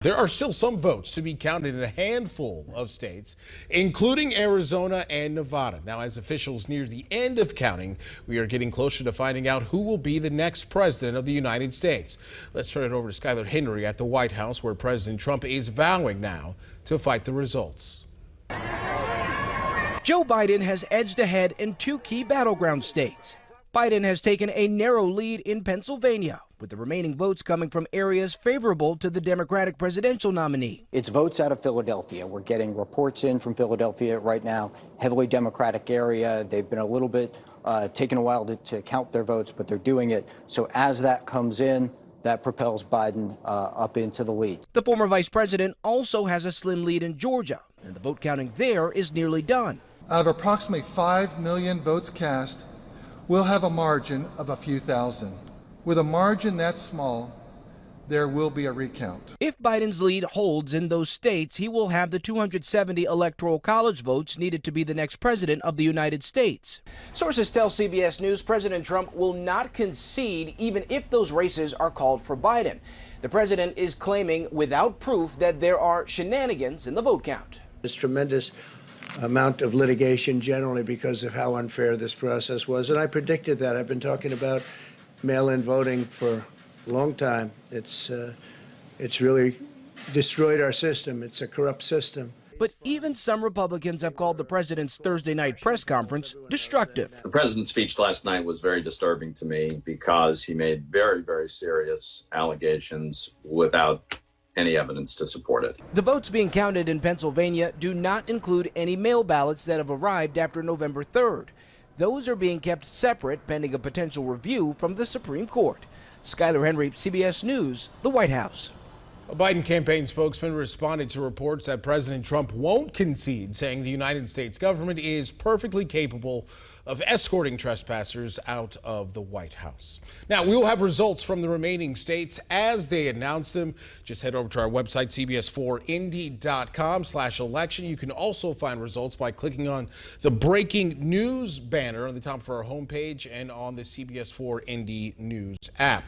There are still some votes to be counted in a handful of states, including Arizona and Nevada. Now, as officials near the end of counting, we are getting closer to finding out who will be the next president of the United States. Let's turn it over to Skyler Henry at the White House, where President Trump is vowing now to fight the results. Joe Biden has edged ahead in two key battleground states. Biden has taken a narrow lead in Pennsylvania, with the remaining votes coming from areas favorable to the Democratic presidential nominee. It's votes out of Philadelphia. We're getting reports in from Philadelphia right now, heavily Democratic area. They've been a little bit, taken a while to count their votes, but they're doing it. So as that comes in, that propels Biden up into the lead. The former vice president also has a slim lead in Georgia, and the vote counting there is nearly done. Out of approximately 5 million votes cast, we'll have a margin of a few thousand. With a margin that small, there will be a recount. If Biden's lead holds in those states, he will have the 270 electoral college votes needed to be the next president of the United States. Sources tell CBS News President Trump will not concede even if those races are called for Biden. The president is claiming without proof that there are shenanigans in the vote count. There's tremendous amount of litigation generally because of how unfair this process was, and I predicted that. I've been talking about mail-in voting for a long time. It's really destroyed our system. It's a corrupt system. But even some Republicans have called the president's Thursday night press conference destructive. The president's speech last night was very disturbing to me because he made very, very serious allegations without any evidence to support it. The votes being counted in Pennsylvania do not include any mail ballots that have arrived after November 3rd. Those are being kept separate pending a potential review from the Supreme Court. Skyler Henry, CBS News, the White House. A Biden campaign spokesman responded to reports that President Trump won't concede, saying the United States government is perfectly capable of escorting trespassers out of the White House. Now, we will have results from the remaining states as they announce them. Just head over to our website, cbs4indy.com/election. You can also find results by clicking on the breaking news banner on the top of our homepage and on the CBS4 Indy News app.